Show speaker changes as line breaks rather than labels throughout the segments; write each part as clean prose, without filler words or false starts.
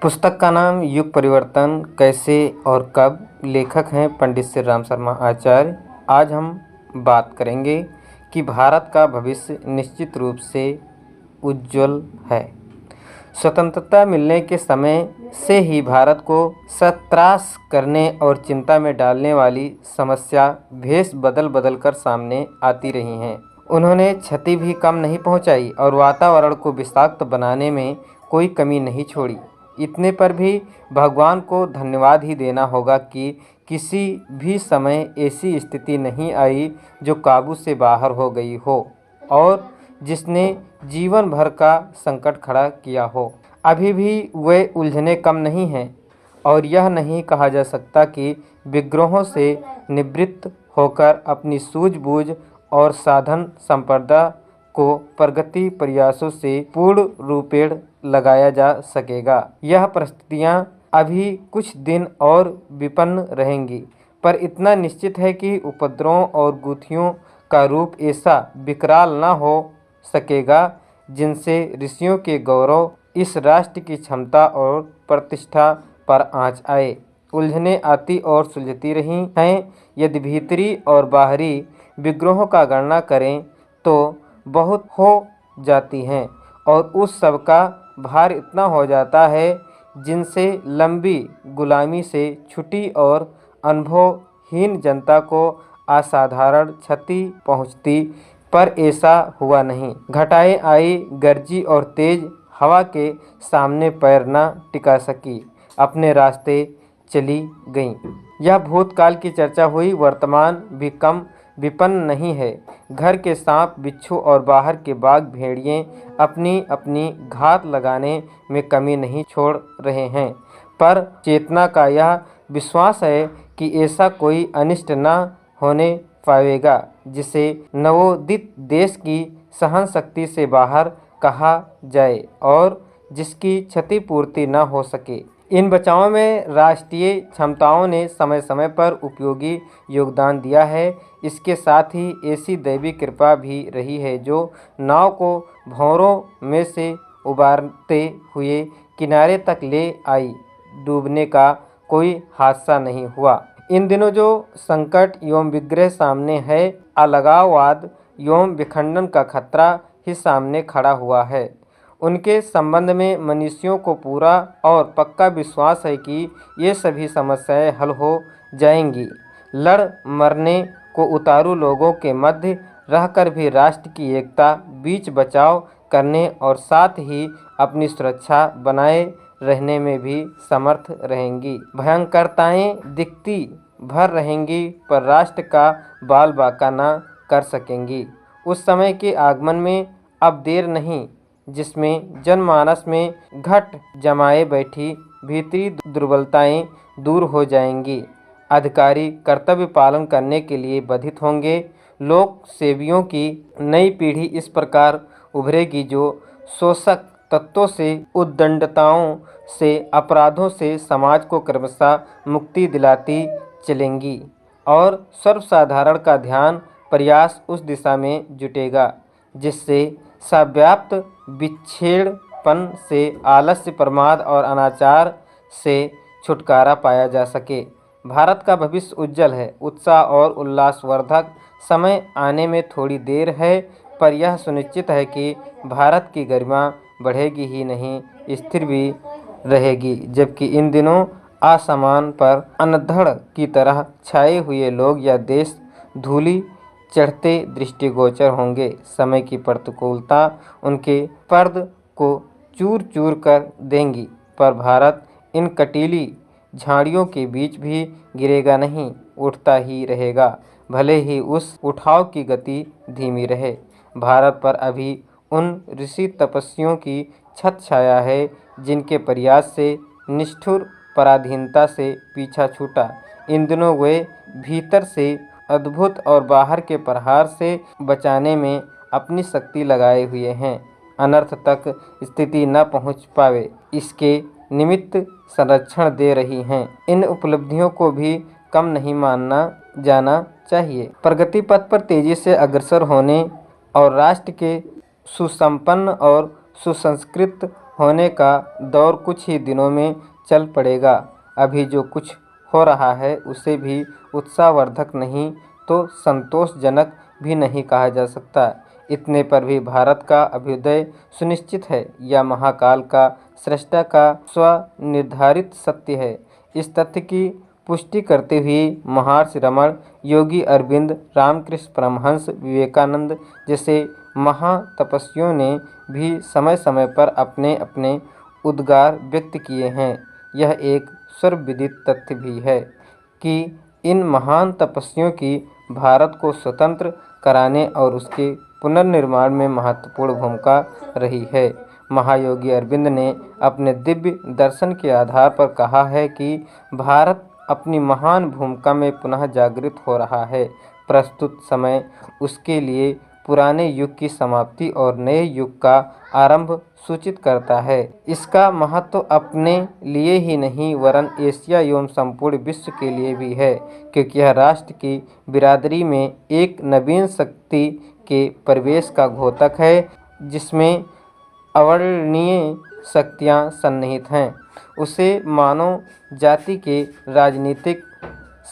पुस्तक का नाम युग परिवर्तन कैसे और कब। लेखक हैं पंडित श्री राम शर्मा आचार्य। आज हम बात करेंगे कि भारत का भविष्य निश्चित रूप से उज्ज्वल है। स्वतंत्रता मिलने के समय से ही भारत को त्रास करने और चिंता में डालने वाली समस्या भेष बदल बदल कर सामने आती रही हैं। उन्होंने क्षति भी कम नहीं पहुंचाई और वातावरण को विषाक्त बनाने में कोई कमी नहीं छोड़ी। इतने पर भी भगवान को धन्यवाद ही देना होगा कि किसी भी समय ऐसी स्थिति नहीं आई जो काबू से बाहर हो गई हो और जिसने जीवन भर का संकट खड़ा किया हो। अभी भी वे उलझने कम नहीं हैं और यह नहीं कहा जा सकता कि विग्रहों से निवृत्त होकर अपनी सूझबूझ और साधन संपदा को प्रगति प्रयासों से पूर्ण रूपेण लगाया जा सकेगा। यह परिस्थितियां अभी कुछ दिन और विपन्न रहेंगी, पर इतना निश्चित है कि उपद्रवों और गुत्थियों का रूप ऐसा विकराल न हो सकेगा जिनसे ऋषियों के गौरव, इस राष्ट्र की क्षमता और प्रतिष्ठा पर आँच आए। उलझने आती और सुलझती रही हैं। यदि भीतरी और बाहरी विग्रहों का गणना करें तो बहुत हो जाती हैं और उस सब का भार इतना हो जाता है जिनसे लंबी गुलामी से छुटी और अनुभवहीन जनता को असाधारण क्षति पहुंचती, पर ऐसा हुआ नहीं। घटाएं आई, गरजी और तेज हवा के सामने पैर न टिका सकी, अपने रास्ते चली गईं। यह भूतकाल की चर्चा हुई, वर्तमान भी कम विपन्न नहीं है। घर के सांप बिच्छू और बाहर के बाघ भेड़िए अपनी अपनी घात लगाने में कमी नहीं छोड़ रहे हैं, पर चेतना का यह विश्वास है कि ऐसा कोई अनिष्ट न होने पाएगा जिसे नवोदित देश की सहन शक्ति से बाहर कहा जाए और जिसकी क्षतिपूर्ति न हो सके। इन बचावों में राष्ट्रीय क्षमताओं ने समय समय पर उपयोगी योगदान दिया है। इसके साथ ही ऐसी दैवी कृपा भी रही है जो नाव को भंवरों में से उबारते हुए किनारे तक ले आई। डूबने का कोई हादसा नहीं हुआ। इन दिनों जो संकट एवं विग्रह सामने है, अलगाववाद एवं विखंडन का खतरा ही सामने खड़ा हुआ है। उनके संबंध में मनुष्यों को पूरा और पक्का विश्वास है कि ये सभी समस्याएं हल हो जाएंगी। लड़ मरने को उतारू लोगों के मध्य रहकर भी राष्ट्र की एकता, बीच बचाव करने और साथ ही अपनी सुरक्षा बनाए रहने में भी समर्थ रहेंगी। भयंकरताएं दिखती भर रहेंगी, पर राष्ट्र का बाल बांका न कर सकेंगी। उस समय के आगमन में अब देर नहीं, जिसमें जनमानस में घट जमाए बैठी भीतरी दुर्बलताएं दूर हो जाएंगी। अधिकारी कर्तव्य पालन करने के लिए बधित होंगे। लोक सेवियों की नई पीढ़ी इस प्रकार उभरेगी जो शोषक तत्वों से, उद्दंडताओं से, अपराधों से समाज को क्रमशः मुक्ति दिलाती चलेंगी और सर्वसाधारण का ध्यान प्रयास उस दिशा में जुटेगा जिससे सर्वव्याप्त विक्षेपण से, आलस्य, प्रमाद और अनाचार से छुटकारा पाया जा सके। भारत का भविष्य उज्जवल है। उत्साह और उल्लासवर्धक समय आने में थोड़ी देर है, पर यह सुनिश्चित है कि भारत की गरिमा बढ़ेगी ही नहीं, स्थिर भी रहेगी। जबकि इन दिनों आसमान पर अनधड़ की तरह छाए हुए लोग या देश धूलि चढ़ते दृष्टिगोचर होंगे। समय की प्रतिकूलता उनके पर्द को चूर चूर कर देंगी, पर भारत इन कटीली झाड़ियों के बीच भी गिरेगा नहीं, उठता ही रहेगा, भले ही उस उठाव की गति धीमी रहे। भारत पर अभी उन ऋषि तपस्वियों की छत छाया है जिनके प्रयास से निष्ठुर पराधीनता से पीछा छूटा। इन दिनों वे भीतर से अद्भुत और बाहर के प्रहार से बचाने में अपनी शक्ति लगाए हुए हैं। अनर्थ तक स्थिति न पहुंच पावे, इसके निमित्त संरक्षण दे रही हैं। इन उपलब्धियों को भी कम नहीं मानना जाना चाहिए। प्रगति पथ पर तेजी से अग्रसर होने और राष्ट्र के सुसंपन्न और सुसंस्कृत होने का दौर कुछ ही दिनों में चल पड़ेगा। अभी जो कुछ हो रहा है उसे भी उत्साहवर्धक नहीं तो संतोषजनक भी नहीं कहा जा सकता। इतने पर भी भारत का अभ्युदय सुनिश्चित है, यह महाकाल का सृष्टा का स्वनिर्धारित सत्य है। इस तथ्य की पुष्टि करते हुए महर्षि रमण, योगी अरविंद, रामकृष्ण परमहंस, विवेकानंद जैसे महातपस्वियों ने भी समय समय पर अपने अपने उद्गार व्यक्त किए हैं। यह एक सर्वविदित तथ्य भी है कि इन महान तपस्वियों की भारत को स्वतंत्र कराने और उसके पुनर्निर्माण में महत्वपूर्ण भूमिका रही है। महायोगी अरविंद ने अपने दिव्य दर्शन के आधार पर कहा है कि भारत अपनी महान भूमिका में पुनः जागृत हो रहा है। प्रस्तुत समय उसके लिए पुराने युग की समाप्ति और नए युग का आरंभ सूचित करता है। इसका महत्व अपने लिए ही नहीं वरन एशिया एवं संपूर्ण विश्व के लिए भी है, क्योंकि यह राष्ट्र की बिरादरी में एक नवीन शक्ति के प्रवेश का द्योतक है, जिसमें अवर्णनीय शक्तियाँ सन्निहित हैं। उसे मानव जाति के राजनीतिक,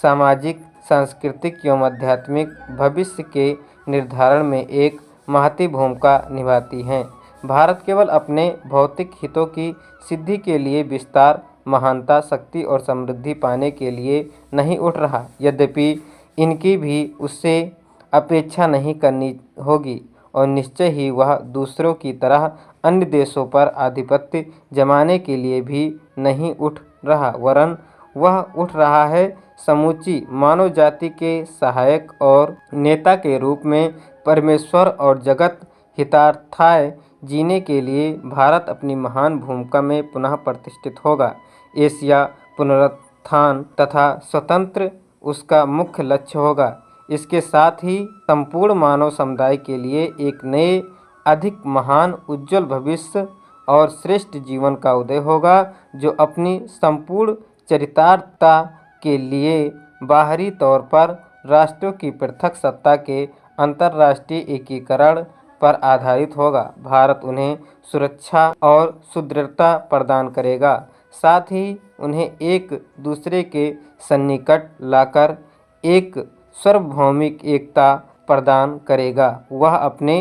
सामाजिक, सांस्कृतिक एवं आध्यात्मिक भविष्य के निर्धारण में एक महती भूमिका निभाती हैं। भारत केवल अपने भौतिक हितों की सिद्धि के लिए विस्तार, महानता, शक्ति और समृद्धि पाने के लिए नहीं उठ रहा, यद्यपि इनकी भी उससे अपेक्षा नहीं करनी होगी और निश्चय ही वह दूसरों की तरह अन्य देशों पर आधिपत्य जमाने के लिए भी नहीं उठ रहा, वरन वह उठ रहा है समूची मानव जाति के सहायक और नेता के रूप में। परमेश्वर और जगत हितार्थाय जीने के लिए भारत अपनी महान भूमिका में पुनः प्रतिष्ठित होगा। एशिया पुनरुत्थान तथा स्वतंत्र उसका मुख्य लक्ष्य होगा। इसके साथ ही संपूर्ण मानव समुदाय के लिए एक नए, अधिक महान, उज्जवल भविष्य और श्रेष्ठ जीवन का उदय होगा, जो अपनी संपूर्ण चरितार्थता के लिए बाहरी तौर पर राष्ट्रों की पृथक सत्ता के अंतर्राष्ट्रीय एकीकरण पर आधारित होगा। भारत उन्हें सुरक्षा और सुदृढ़ता प्रदान करेगा, साथ ही उन्हें एक दूसरे के सन्निकट लाकर एक सार्वभौमिक एकता प्रदान करेगा। वह अपने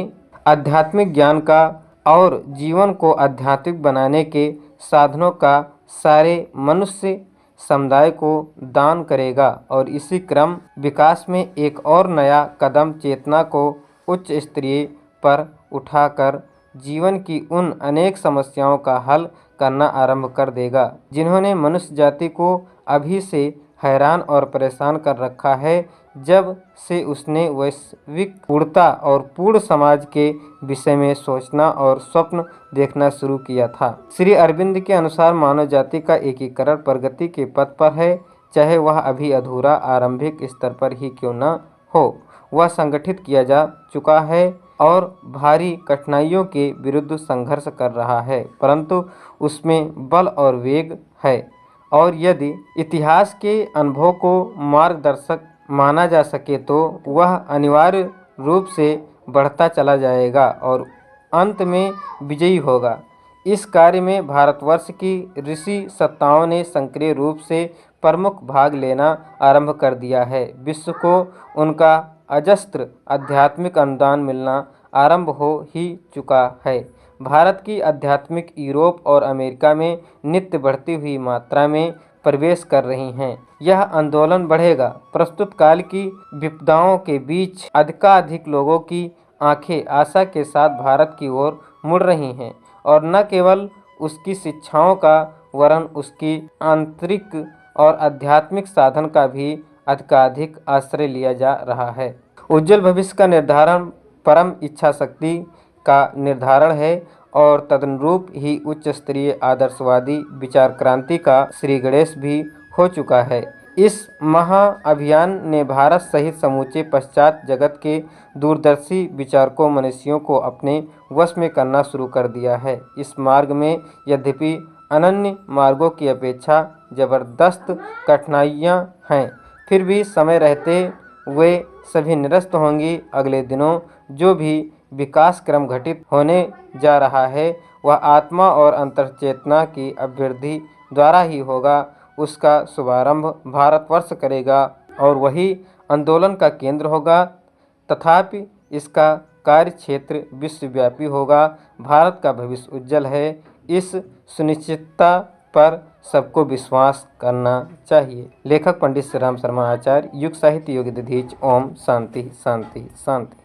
आध्यात्मिक ज्ञान का और जीवन को आध्यात्मिक बनाने के साधनों का सारे मनुष्य समुदाय को दान करेगा और इसी क्रम विकास में एक और नया कदम चेतना को उच्च स्तरीय पर उठाकर जीवन की उन अनेक समस्याओं का हल करना आरंभ कर देगा, जिन्होंने मनुष्य जाति को अभी से हैरान और परेशान कर रखा है, जब से उसने वैश्विक पूर्णता और पूर्ण समाज के विषय में सोचना और स्वप्न देखना शुरू किया था। श्री अरविंद के अनुसार मानव जाति का एकीकरण प्रगति के पथ पर है, चाहे वह अभी अधूरा आरंभिक स्तर पर ही क्यों न हो। वह संगठित किया जा चुका है और भारी कठिनाइयों के विरुद्ध संघर्ष कर रहा है, परंतु उसमें बल और वेग है। और यदि इतिहास के अनुभव को मार्गदर्शक माना जा सके तो वह अनिवार्य रूप से बढ़ता चला जाएगा और अंत में विजयी होगा। इस कार्य में भारतवर्ष की ऋषि सत्ताओं ने सक्रिय रूप से प्रमुख भाग लेना आरंभ कर दिया है। विश्व को उनका अजस्त्र आध्यात्मिक अनुदान मिलना आरंभ हो ही चुका है। भारत की आध्यात्मिक यूरोप और अमेरिका में नित्य बढ़ती हुई मात्रा में प्रवेश कर रही हैं। यह आंदोलन बढ़ेगा। प्रस्तुत काल की विपदाओं के बीच अधिकाधिक लोगों की आंखें आशा के साथ भारत की ओर मुड़ रही हैं और न केवल उसकी शिक्षाओं का वरन उसकी आंतरिक और आध्यात्मिक साधन का भी अधिकाधिक आश्रय लिया जा रहा है। उज्जवल भविष्य का निर्धारण परम इच्छा शक्ति का निर्धारण है और तदनुरूप ही उच्च स्तरीय आदर्शवादी विचार क्रांति का श्री गणेश भी हो चुका है। इस महाअभियान ने भारत सहित समूचे पश्चात जगत के दूरदर्शी विचारकों मनुष्यों को अपने वश में करना शुरू कर दिया है। इस मार्ग में यद्यपि अनन्य मार्गों की अपेक्षा जबरदस्त कठिनाइयां हैं, फिर भी समय रहते वे सभी निरस्त होंगी। अगले दिनों जो भी विकास क्रम घटित होने जा रहा है वह आत्मा और अंतर्चेतना की अभिवृद्धि द्वारा ही होगा। उसका शुभारंभ भारतवर्ष करेगा और वही आंदोलन का केंद्र होगा। तथापि इसका कार्य क्षेत्र विश्वव्यापी होगा। भारत का भविष्य उज्जवल है। इस सुनिश्चितता पर सबको विश्वास करना चाहिए। लेखक पंडित श्री राम शर्मा आचार्य, युग साहित्य, योग दधीच। ओम शांति शांति शांति।